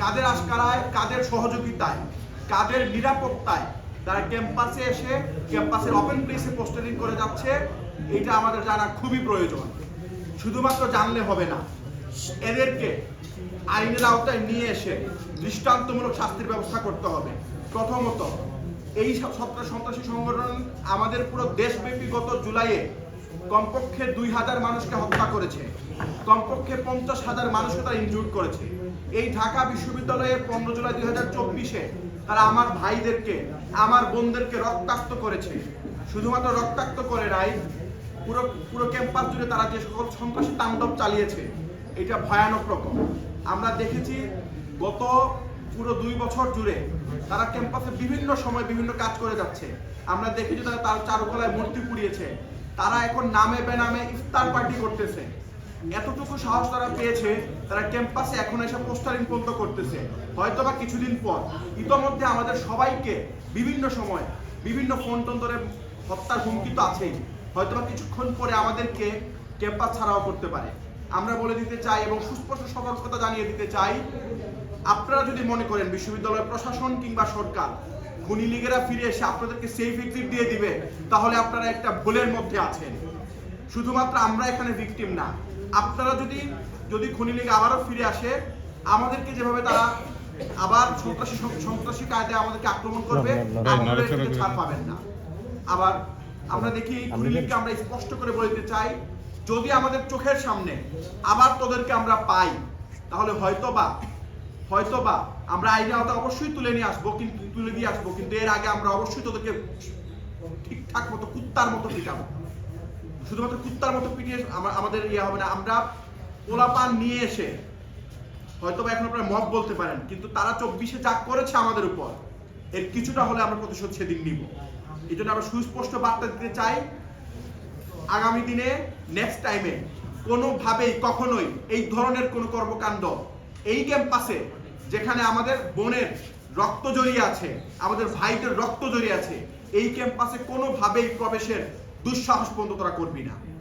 কাদের আশকারায়, কাদের সহযোগিতায়, কাদের নিরাপত্তায় তারা ক্যাম্পাসে এসে ক্যাম্পাসের ওপেন প্লেসে পোস্টারিং করে যাচ্ছে, এটা আমাদের জানা খুবই প্রয়োজন। শুধুমাত্র জানলে হবে না, এদেরকে আইনের আওতায় নিয়ে এসে দৃষ্টান্তমূলক শাস্তির ব্যবস্থা করতে হবে। প্রথমত, এই সন্ত্রাসী সংগঠন আমাদের পুরো দেশব্যাপী গত জুলাইয়ে কমপক্ষে 2000 মানুষকে হত্যা করেছে, কমপক্ষে 50,000 মানুষকে তারা ইনজুর করেছে। এই ঢাকা বিশ্ববিদ্যালয়ে 15 জুলাই 2024-এ তারা আমার ভাইদেরকে, আমার বোনদেরকে রক্তাক্ত করেছে। শুধুমাত্র রক্তাক্ত করে নাই, পুরো ক্যাম্পাস জুড়ে তারা যে সকল সন্ত্রাসী তাণ্ডব চালিয়েছে, এটা ভয়ানক রকম। আমরা দেখেছি গত পুরো 2 বছর জুড়ে তারা ক্যাম্পাসে বিভিন্ন সময় বিভিন্ন কাজ করে যাচ্ছে। আমরা দেখেছি তারা তার চারুকলায় মূর্তি পুড়িয়েছে, তারা এখন নামে বেনামে ইফতার পার্টি করতেছে। এতটুকু সাহস তারা পেয়েছে, তারা ক্যাম্পাসে এখন এসে পোস্টারিং পর্যন্ত করতেছে। হয়তোবা কিছুদিন পর ইতোমধ্যে আমাদের সবাইকে বিভিন্ন সময় বিভিন্ন ফোন টোন ধরে হত্যার হুমকি তো আছেই, হয়তোবা কিছুক্ষণ পরে আমাদেরকে ক্যাম্পাস ছাড়াও করতে পারে। আমরা বলে দিতে চাই এবং সুস্পষ্ট সতর্কতা জানিয়ে দিতে চাই, আপনারা যদি মনে করেন বিশ্ববিদ্যালয়ের প্রশাসন কিংবা সরকার খুনি লীগেরা ফিরে এসে আপনাদেরকে সেফ এক্সিট দিয়ে দিবে, তাহলে আপনারা একটা ভুলের মধ্যে আছেন। শুধুমাত্র আমরা এখানে ভিকটিম না, আপনারা যদি খুনি লীগ আবারও ফিরে আসে, আমাদেরকে যেভাবে তারা আবার সন্ত্রাসী কায়দায় আমাদেরকে আক্রমণ করবে, আপনারা ছাড় পাবেন না। আবার আমরা দেখি খুনি লীগকে আমরা স্পষ্ট করে বলতে চাই, যদি আমাদের চোখের সামনে আবার তোদেরকে আমরা পাই, তাহলে হয়তোবা আমরা আইনের আওতায় অবশ্যই তুলে দিয়ে আসবো, কিন্তু এর আগে আমরা অবশ্যই তোদেরকে ঠিকঠাক মতো কুত্তার মতো পিটাবো। শুধুমাত্র কুত্তার মতো পিটিয়ে আমাদের হবে না, আমরা পোলাপান নিয়ে এসে হয়তোবা এখন আপনারা মব বলতে পারেন, কিন্তু তারা 24-এ যা করেছে আমাদের উপর, এর কিছুটা হলে আমরা প্রতিশোধ সেদিন নিব। এই জন্য আমরা সুস্পষ্ট বার্তা দিতে চাই, আগামী দিনে নেক্সট টাইমে কোনোভাবেই কখনোই এই ধরনের কোনো কর্মকাণ্ড এই ক্যাম্পাসে, যেখানে আমাদের বোনের রক্ত জড়িয়ে আছে, আমাদের ভাইদের রক্ত জড়িয়ে আছে, এই ক্যাম্পাসে কোনোভাবেই প্রবেশের দুঃসাহস পর্যন্ত তারা করবি না।